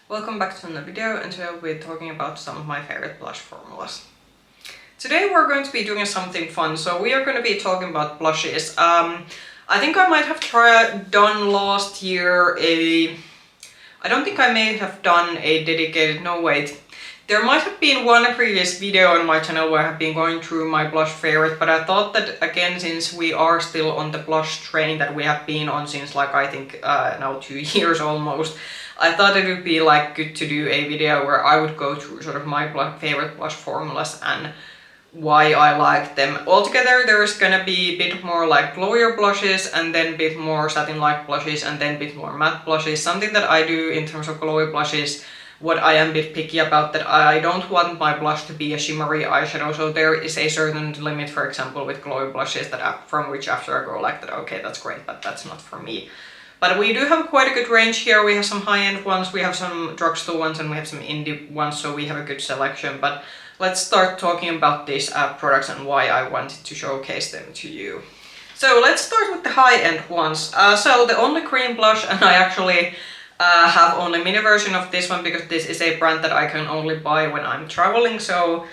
Welcome back to another video, and today we'll be talking about some of my favorite blush formulas. Today we're going to be doing something fun, so we are going to be talking about blushes. I think I might have done last year I don't think I may have done a dedicated, no wait. There might have been one previous video on my channel where I have been going through my blush favorite, but I thought that again, since we are still on the blush train that we have been on since like I think now 2 years almost, I thought it would be like good to do a video where I would go through sort of my favorite blush formulas and why I like them. Altogether there's gonna be a bit more like glowier blushes and then a bit more satin-like blushes and then a bit more matte blushes. Something that I do in terms of glowy blushes, what I am a bit picky about, that I don't want my blush to be a shimmery eyeshadow, so there is a certain limit, for example with glowy blushes, that from which after I go like that, okay, that's great, but that's not for me. But we do have quite a good range here. We have some high-end ones, we have some drugstore ones, and we have some indie ones, so we have a good selection. But let's start talking about these products and why I wanted to showcase them to you. So let's start with the high-end ones. So the only cream blush, and I actually have only mini version of this one because this is a brand that I can only buy when I'm traveling. So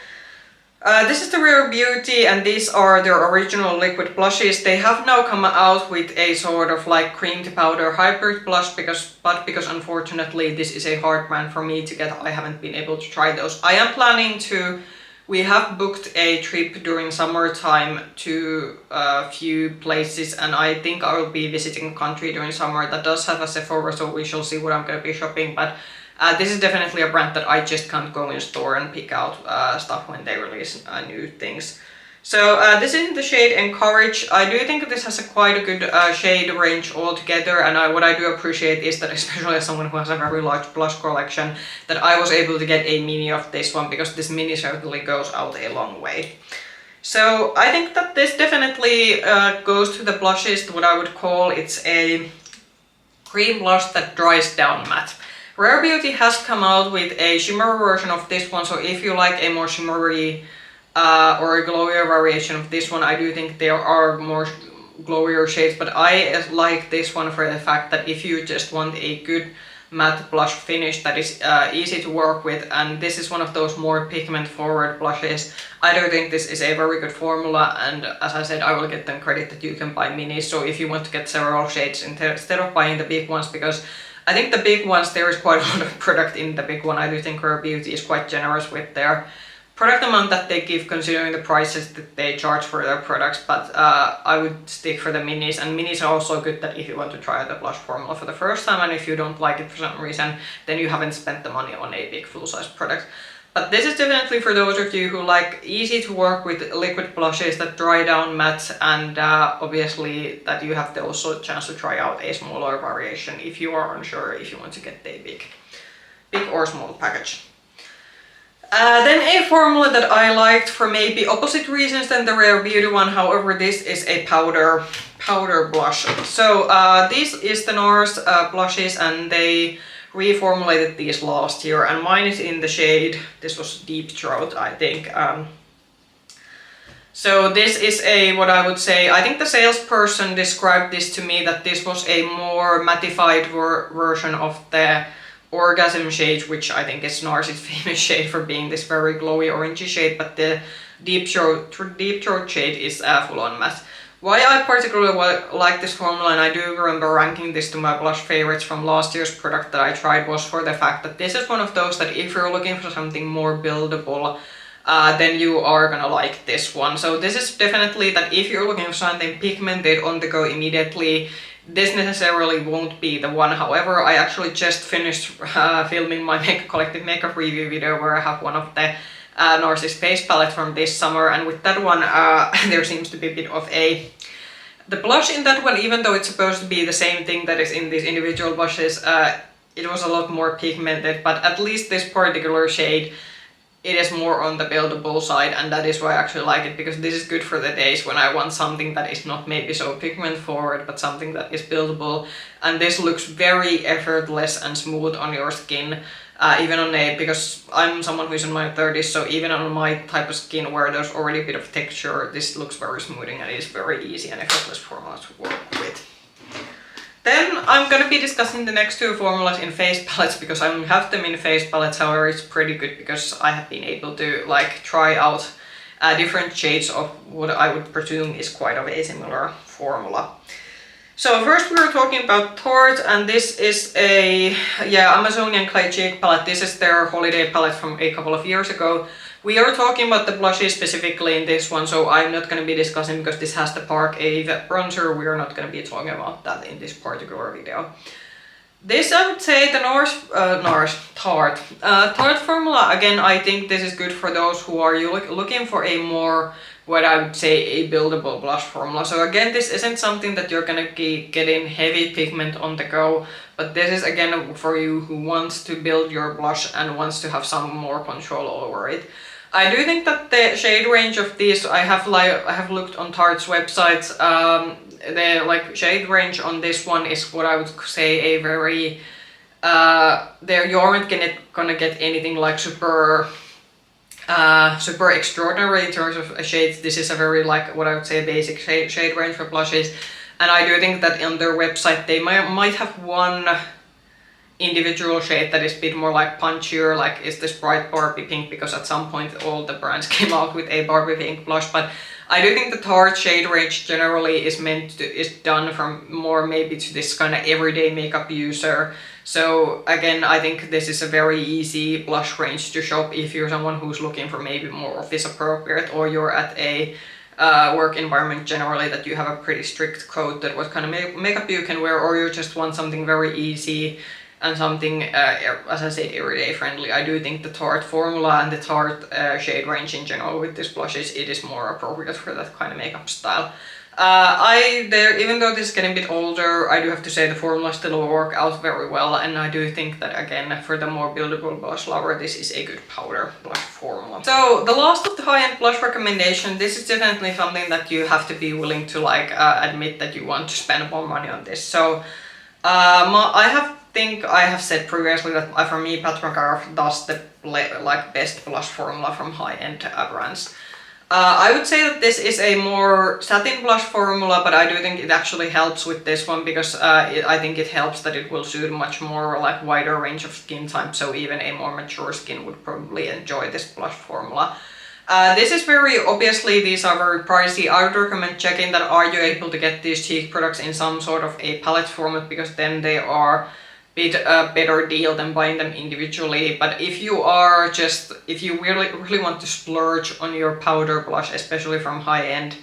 this is the Rare Beauty, and these are their original liquid blushes. They have now come out with a sort of like cream to powder hybrid blush, because unfortunately this is a hard brand for me to get. I haven't been able to try those. I am planning to. We have booked a trip during summertime to a few places, and I think I will be visiting a country during summer that does have a Sephora, so we shall see what I'm going to be shopping. But this is definitely a brand that I just can't go in store and pick out stuff when they release new things. So this is in the shade Encourage. I do think this has quite a good shade range altogether, and what I do appreciate is that, especially as someone who has a very large blush collection, that I was able to get a mini of this one, because this mini certainly goes out a long way. So I think that this definitely goes to the blushes, what I would call it's a cream blush that dries down matte. Rare Beauty has come out with a shimmer version of this one, so if you like a more shimmery or a glowier variation of this one, I do think there are more glowier shades, but I like this one for the fact that if you just want a good matte blush finish that is easy to work with, and this is one of those more pigment forward blushes, I do think this is a very good formula. And as I said, I will get them credit that you can buy minis, so if you want to get several shades instead of buying the big ones, because I think the big ones, there is quite a lot of product in the big one. I do think Rare Beauty is quite generous with their product amount that they give, considering the prices that they charge for their products, but I would stick for the minis. And minis are also good that if you want to try the blush formula for the first time, and if you don't like it for some reason, then you haven't spent the money on a big full-size product. But this is definitely for those of you who like easy to work with liquid blushes that dry down matte, and obviously that you have also a chance to try out a smaller variation if you are unsure if you want to get a big or small package. Then a formula that I liked for maybe opposite reasons than the Rare Beauty one, however, this is a powder blush. So this is the NARS blushes, and they reformulated these last year, and mine is in the shade, this was Deep Throat, I think. So this is what I would say, I think the salesperson described this to me, that this was a more mattified version of the Orgasm shade, which I think is NARS' famous shade for being this very glowy orangey shade, but the Deep Throat shade is full-on matte. Why I particularly like this formula, and I do remember ranking this to my blush favorites from last year's product that I tried, was for the fact that this is one of those that if you're looking for something more buildable, then you are gonna like this one. So this is definitely that if you're looking for something pigmented on the go immediately, this necessarily won't be the one. However, I actually just finished filming my collective makeup review video where I have one of the NARS' face palette from this summer, and with that one there seems to be a bit of the blush in that one, even though it's supposed to be the same thing that is in these individual blushes, it was a lot more pigmented, but at least this particular shade, it is more on the buildable side, and that is why I actually like it, because this is good for the days when I want something that is not maybe so pigment forward, but something that is buildable. And this looks very effortless and smooth on your skin, even on because I'm someone who's in my 30s, so even on my type of skin where there's already a bit of texture, this looks very smoothing, and it is very easy and effortless formula to work with. Then I'm gonna be discussing the next two formulas in face palettes because I have them in face palettes. However, it's pretty good because I have been able to like try out different shades of what I would presume is quite of a similar formula. So first we were talking about Tarte, and this is a Amazonian Clay Cheek palette. This is their holiday palette from a couple of years ago. We are talking about the blushes specifically in this one, so I'm not going to be discussing because this has the Park Ave bronzer. We are not going to be talking about that in this particular video. This, I would say, the Tarte. Tarte formula, again, I think this is good for those who are looking for a more, what I would say, a buildable blush formula. So again, this isn't something that you're gonna be getting heavy pigment on the go, but this is again for you who wants to build your blush and wants to have some more control over it. I do think that the shade range of these, I have looked on Tarte's websites. The shade range on this one is what I would say a very there you aren't gonna get anything like super extraordinary in terms of shades. This is a very like what I would say basic shade range for blushes, and I do think that on their website they might have one individual shade that is a bit more like punchier, like is this bright Barbie pink, because at some point all the brands came out with a Barbie pink blush. But I do think the Tarte shade range generally is done from more maybe to this kind of everyday makeup user. So again, I think this is a very easy blush range to shop if you're someone who's looking for maybe more office appropriate, or you're at a work environment generally that you have a pretty strict code that what kind of makeup you can wear, or you just want something very easy and something, as I said, everyday friendly. I do think the Tarte formula and the Tarte shade range in general with these blushes, it is more appropriate for that kind of makeup style. Even though this is getting a bit older, I do have to say the formula still work out very well, and I do think that again, for the more buildable blush lover, this is a good powder blush formula. So the last of the high-end blush recommendation, this is definitely something that you have to be willing to like admit that you want to spend more money on this. So I have said previously that for me Pat McGrath does the like best blush formula from high-end brands. I would say that this is a more satin blush formula, but I do think it actually helps with this one because I think it helps that it will suit much more like wider range of skin types, so even a more mature skin would probably enjoy this blush formula. This is very obviously, these are very pricey. I would recommend checking that are you able to get these cheek products in some sort of a palette format, because then they are bit better deal than buying them individually. But if you really want to splurge on your powder blush, especially from high-end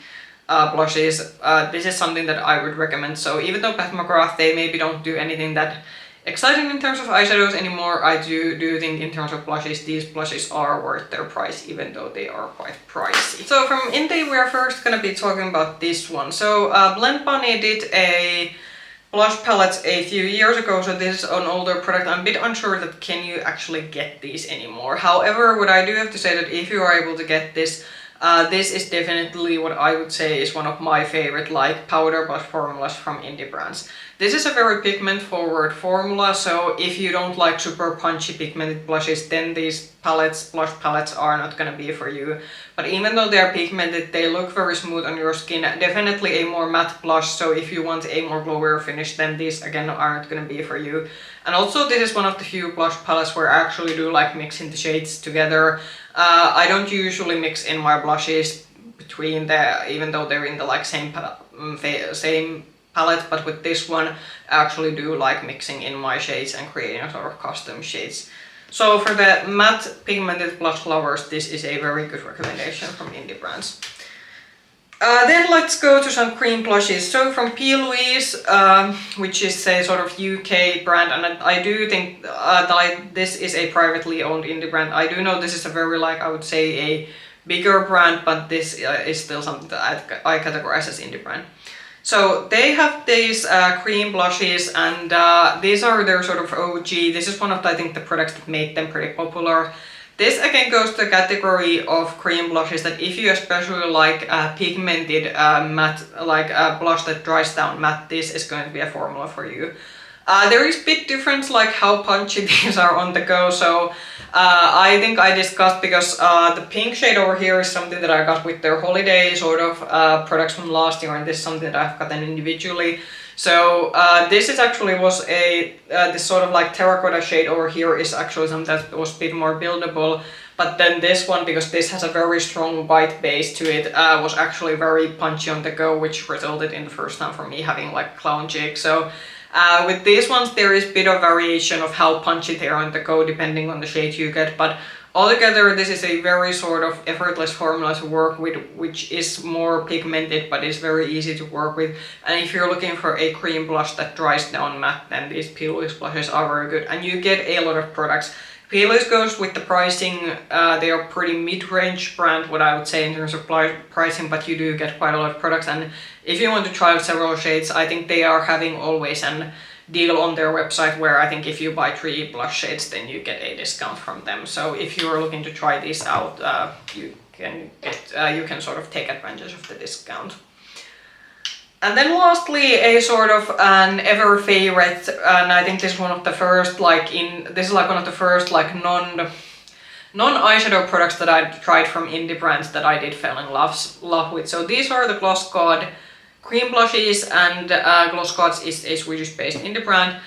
blushes, this is something that I would recommend. So even though Pat McGrath, they maybe don't do anything that exciting in terms of eyeshadows anymore, I do think in terms of blushes, these blushes are worth their price, even though they are quite pricey. So from Indie, we are first gonna be talking about this one. So Blend Bunny did a blush palettes a few years ago, so this is an older product. I'm a bit unsure that can you actually get these anymore. However, what I do have to say that if you are able to get this, this is definitely what I would say is one of my favorite like powder blush formulas from indie brands. This is a very pigment forward formula, so if you don't like super punchy pigmented blushes, then these blush palettes are not gonna be for you. But even though they are pigmented, they look very smooth on your skin. Definitely a more matte blush, so if you want a more glowier finish, then these again are not gonna be for you. And also this is one of the few blush palettes where I actually do like mixing the shades together. I don't usually mix in my blushes between even though they're in the like same palette, but with this one I actually do like mixing in my shades and creating a sort of custom shades. So for the matte pigmented blush lovers, this is a very good recommendation from indie brands. Then let's go to some cream blushes. So from P. Louise, which is a sort of UK brand, and I do think this is a privately owned indie brand. I do know this is a very I would say a bigger brand, but this is still something that I categorize as indie brand. So they have these cream blushes, and these are their sort of OG. This is one of I think the products that made them pretty popular. This again goes to the category of cream blushes that if you especially like pigmented matte, like a blush that dries down matte, this is going to be a formula for you. There is big difference like how punchy these are on the go, so I think I discussed because the pink shade over here is something that I got with their holiday sort of products from last year, and this is something that I've gotten individually. So this is actually was a this sort of like terracotta shade over here is actually something that was a bit more buildable. But then this one, because this has a very strong white base to it, was actually very punchy on the go, which resulted in the first time for me having like clown cheek. So with these ones, there is a bit of variation of how punchy they are on the go depending on the shade you get. But altogether, this is a very sort of effortless formula to work with, which is more pigmented, but is very easy to work with. And if you're looking for a cream blush that dries down matte, then these Peel Loose blushes are very good. And you get a lot of products. Peel Loose goes with the pricing, they are pretty mid-range brand, what I would say in terms of pricing, but you do get quite a lot of products. And if you want to try out several shades, I think they are having always an deal on their website where I think if you buy 3 blush shades, then you get a discount from them. So if you're looking to try this out, you can sort of take advantage of the discount. And then lastly, a sort of an ever favorite, and I think this is one of the first this is like one of the first like non eyeshadow products that I tried from indie brands that I did fall in love with. So these are the Gloss God cream blushes, and Gloss God is a Swedish based indie brand.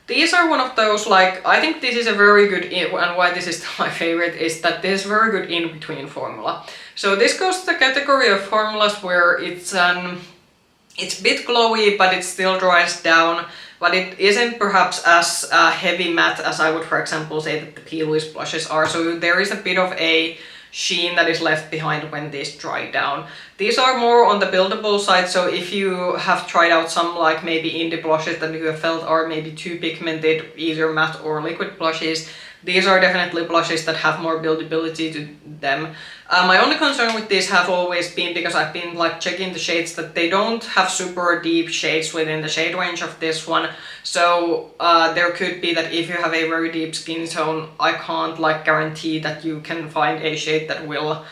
These are one of those, like, I think this is a very good, and why this is my favorite is that this is very good in-between formula. So this goes to the category of formulas where it's a bit glowy, but it still dries down, but it isn't perhaps as heavy matte as I would, for example, say that the Peel Loose blushes are. So there is a bit of a sheen that is left behind when these dry down. These are more on the buildable side, so if you have tried out some like maybe indie blushes that you have felt are maybe too pigmented, either matte or liquid blushes, these are definitely blushes that have more buildability to them. My only concern with these have always been, because I've been like checking the shades, that they don't have super deep shades within the shade range of this one. So there could be that if you have a very deep skin tone, I can't like guarantee that you can find a shade that will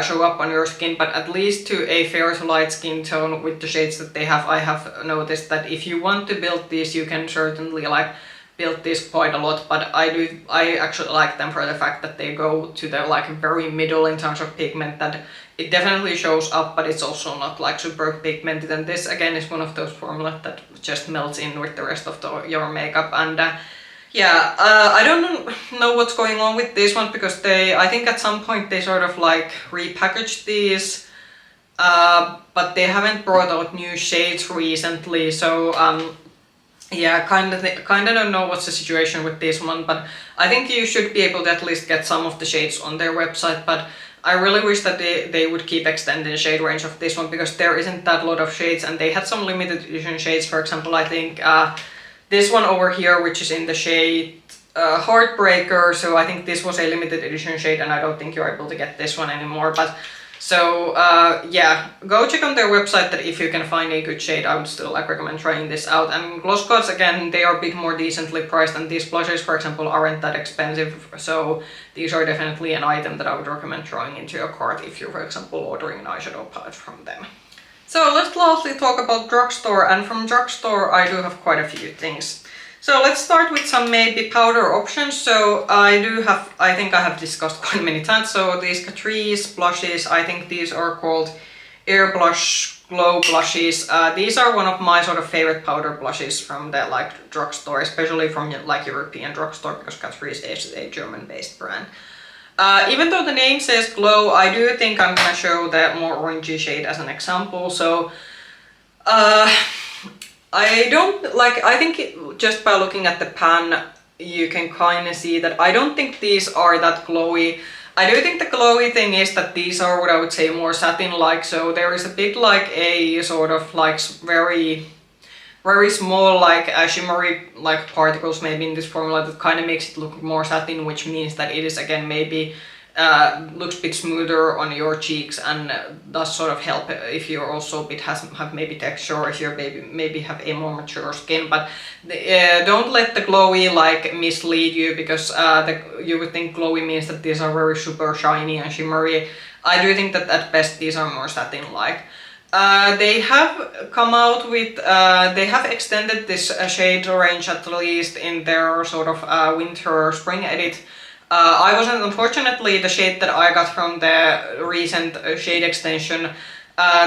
show up on your skin, but at least to a fair to light skin tone with the shades that they have, I have noticed that if you want to build these, you can certainly like built this quite a lot, but I actually like them for the fact that they go to the like very middle in terms of pigment, that it definitely shows up, but it's also not like super pigmented. And this again is one of those formulas that just melts in with the rest of your makeup. And I don't know what's going on with this one, because I think at some point they sort of like repackaged these, but they haven't brought out new shades recently. So yeah, kind of don't know what's the situation with this one, but I think you should be able to at least get some of the shades on their website. But I really wish that they would keep extending the shade range of this one, because there isn't that lot of shades, and they had some limited edition shades. For example, I think this one over here, which is in the shade Heartbreaker, so I think this was a limited edition shade, and I don't think you're able to get this one anymore. But so yeah, go check on their website that if you can find a good shade. I would still like recommend trying this out. And Gloss Gods, again, they are a bit more decently priced, and these blushes, for example, aren't that expensive, so these are definitely an item that I would recommend throwing into your cart if you're, for example, ordering an eyeshadow palette from them. So let's lastly talk about Drugstore, and from Drugstore I do have quite a few things. So let's start with some maybe powder options. So I think I have discussed quite many times, so these Catrice blushes, I think these are called Air Blush Glow blushes. These are one of my sort of favorite powder blushes from the like Drugstore, especially from like European Drugstore, because Catrice is a German-based brand. Even though the name says glow, I do think I'm gonna show the more orangey shade as an example. So I think just by looking at the pan, you can kind of see that I don't think these are that glowy. I do think the glowy thing is that these are what I would say more satin-like, so there is a bit like a sort of like very small like shimmery like particles maybe in this formula that kind of makes it look more satin, which means that it is again maybe looks a bit smoother on your cheeks, and does sort of help if you're also a bit have maybe texture, or if you're maybe have a more mature skin. But don't let the glowy like mislead you, because you would think glowy means that these are very super shiny and shimmery. I do think that at best these are more satin-like. They have come out with, they have extended this shade range at least in their sort of winter spring edit. I wasn't, unfortunately, the shade that I got from the recent shade extension,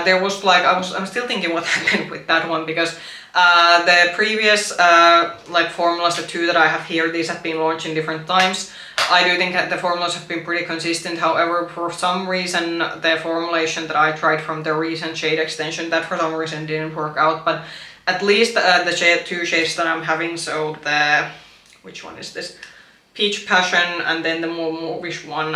there was like, I'm still thinking what happened with that one, because The previous like formulas, the two that I have here, these have been launched in different times. I do think that the formulas have been pretty consistent. However, for some reason, the formulation that I tried from the recent shade extension, that for some reason didn't work out. But at least the two shades that I'm having, so the, which one is this? Peach Passion, and then the more mauvish one,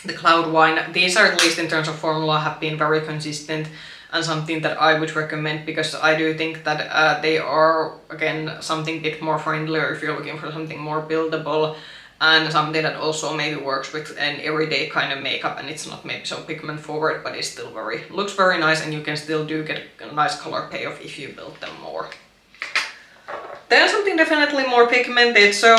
the Cloud Wine. These are, at least in terms of formula, have been very consistent and something that I would recommend, because I do think that they are, again, something a bit more friendlier if you're looking for something more buildable, and something that also maybe works with an everyday kind of makeup, and it's not maybe so pigment forward, but it's still looks very nice, and you can still get a nice color payoff if you build them more. Then something definitely more pigmented. So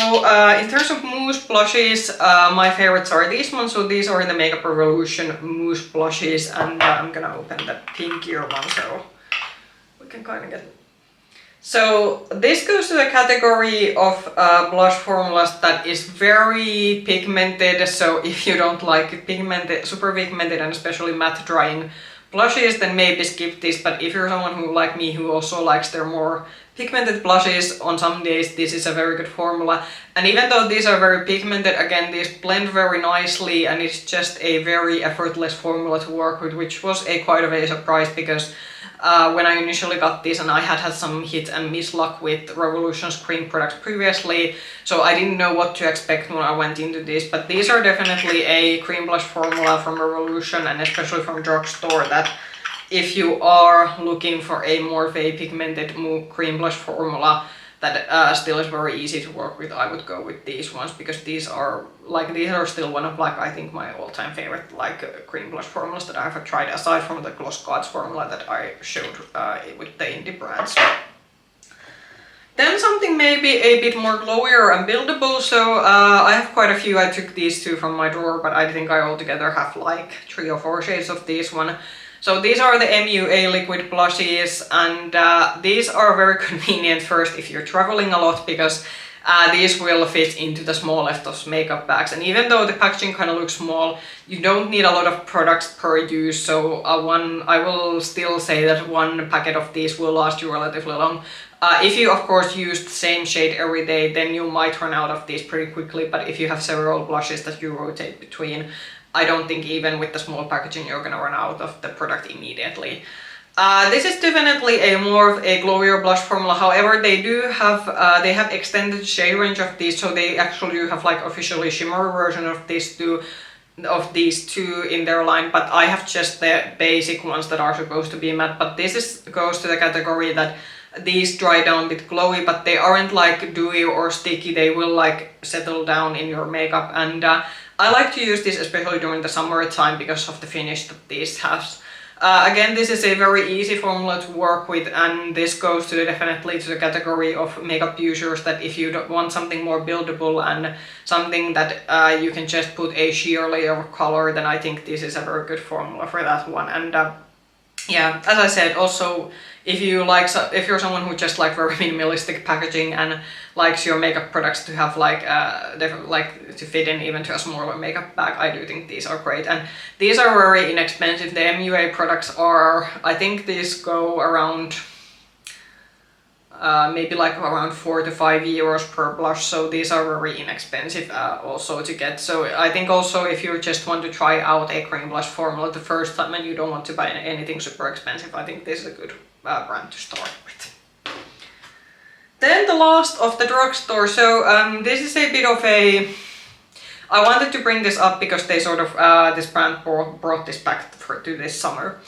in terms of mousse blushes, my favorites are these ones. So these are the Makeup Revolution mousse blushes, and I'm gonna open the pinkier one so we can kind of get. So this goes to the category of blush formulas that is very pigmented. So if you don't like pigmented, super pigmented, and especially matte drying blushes, then maybe skip this. But if you're someone who, like me, who also likes their more pigmented blushes on some days, this is a very good formula. And even though these are very pigmented, again, these blend very nicely, and it's just a very effortless formula to work with, which was quite of a surprise, because when I initially got this, and I had some hit and miss luck with Revolution's cream products previously, so I didn't know what to expect when I went into this. But these are definitely a cream blush formula from Revolution, and especially from Drugstore, that if you are looking for a more of a pigmented cream blush formula that still is very easy to work with, I would go with these ones, because these are still one of, like, I think my all-time favorite cream blush formulas that I have tried, aside from the Gloss Gods formula that I showed with the indie brands. Then something maybe a bit more glowier and buildable. So I have quite a few. I took these two from my drawer, but I think I altogether have like 3 or 4 shades of this one. So these are the MUA liquid blushes, and these are very convenient first if you're traveling a lot, because these will fit into the smallest of makeup bags. And even though the packaging kind of looks small, you don't need a lot of products per use. So I will still say that 1 packet of these will last you relatively long. If you, of course, use the same shade every day, then you might run out of these pretty quickly. But if you have several blushes that you rotate between, I don't think even with the small packaging you're gonna run out of the product immediately. This is definitely a more of a glowier blush formula. However, they have extended shade range of these, so they actually do have like officially shimmer version of these two in their line. But I have just the basic ones that are supposed to be matte. But this goes to the category that these dry down a bit glowy, but they aren't like dewy or sticky. They will like settle down in your makeup, and I like to use this especially during the summertime because of the finish that this has. Again, this is a very easy formula to work with, and this goes definitely to the category of makeup users that if you want something more buildable and something that you can just put a sheer layer of color, then I think this is a very good formula for that one. And yeah, as I said, also if you're someone who just like very minimalistic packaging and likes your makeup products to have like to fit in even to a smaller makeup bag, I do think these are great. And these are very inexpensive. The MUA products are, I think these go around maybe like around 4 to 5 euros per blush, so these are very inexpensive also to get. So I think also if you just want to try out a cream blush formula the first time and you don't want to buy anything super expensive, I think this is a good brand to start with. Then the last of the Drugstore. So this is a bit of a, I wanted to bring this up because they sort of this brand brought this back to this summer.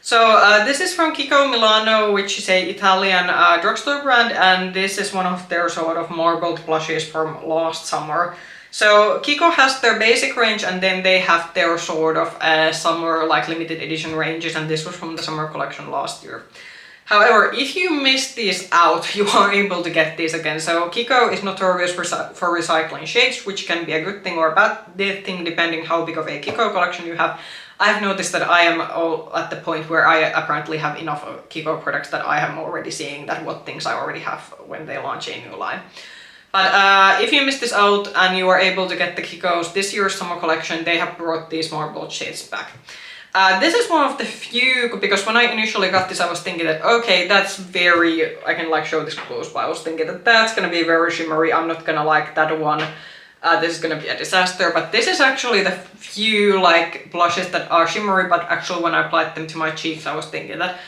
So this is from Kiko Milano, which is a Italian drugstore brand, and this is one of their sort of marbled blushes from last summer. So Kiko has their basic range, and then they have their sort of summer like limited edition ranges, and this was from the summer collection last year. However, if you miss these out, you are able to get these again. So Kiko is notorious for recycling shades, which can be a good thing or a bad thing depending how big of a Kiko collection you have. I've noticed that I am at the point where I apparently have enough Kiko products that I am already seeing that what things I already have when they launch a new line. But if you miss this out and you are able to get the Kiko's this year's summer collection, they have brought these marbled shades back. This is one of the few, because when I initially got this I was thinking that okay, that's very, I can like show this close, but I was thinking that that's gonna be very shimmery, I'm not gonna like that one. This is gonna be a disaster, but this is actually the few like blushes that are shimmery, but actually when I applied them to my cheeks I was thinking that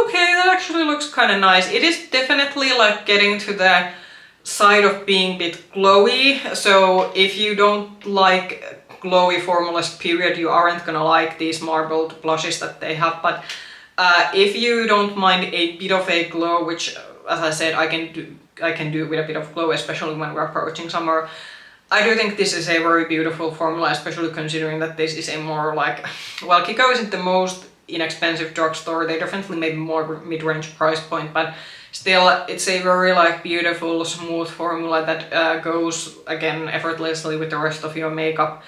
okay, that actually looks kind of nice. It is definitely like getting to the side of being a bit glowy, so if you don't like glowy formulas period, you aren't gonna like these marbled blushes that they have, but if you don't mind a bit of a glow, which as I said I can do with a bit of glow, especially when we're approaching summer, I do think this is a very beautiful formula, especially considering that this is a more like, well, Kiko isn't the most inexpensive drugstore, they definitely maybe more mid-range price point, but still it's a very like beautiful smooth formula that goes again effortlessly with the rest of your makeup.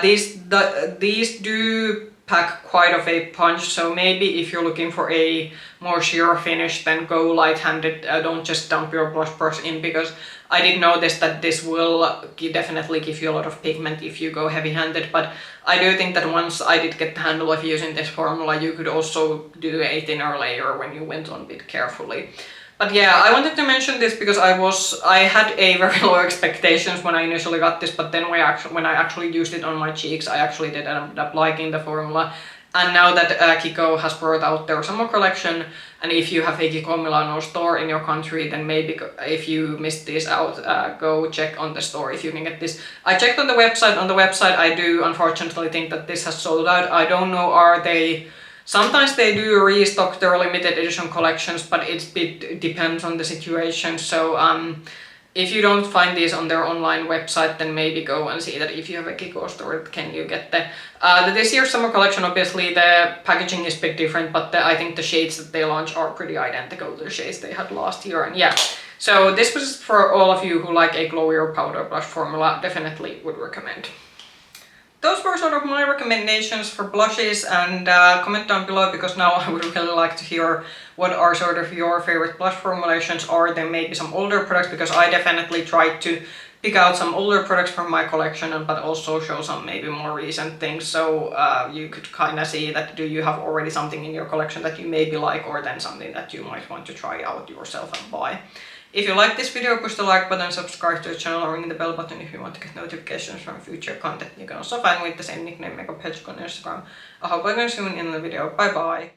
These do pack quite of a punch, so maybe if you're looking for a more sheer finish, then go light-handed, don't just dump your blush brush in, because I did notice that this will definitely give you a lot of pigment if you go heavy-handed, but I do think that once I did get the handle of using this formula, you could also do a thinner layer when you went on a bit carefully. But yeah, I wanted to mention this because I had a very low expectations when I initially got this, but then when I actually used it on my cheeks, I actually did end up liking the formula. And now that Kiko has brought out their summer collection, and if you have a Kiko Milano store in your country, then maybe if you missed this out, go check on the store if you can get this. I checked on the website. On the website, I do unfortunately think that this has sold out. I don't know, are they... Sometimes they do restock their limited edition collections, but it depends on the situation. So if you don't find these on their online website, then maybe go and see that if you have a Kiko store, can you get the this year's summer collection. Obviously the packaging is a bit different, but I think the shades that they launch are pretty identical to the shades they had last year. And yeah, so this was for all of you who like a glowier powder blush formula, definitely would recommend. Those were sort of my recommendations for blushes, and comment down below, because now I would really like to hear what are sort of your favorite blush formulations, or then maybe some older products, because I definitely tried to pick out some older products from my collection, but also show some maybe more recent things, so you could kind of see that do you have already something in your collection that you maybe like, or then something that you might want to try out yourself and buy. If you like this video, push the like button, subscribe to the channel, or ring the bell button if you want to get notifications from future content. You can also find me with the same nickname, Makeup Hedgehog, on Instagram. I hope I'm soon in the video. Bye bye!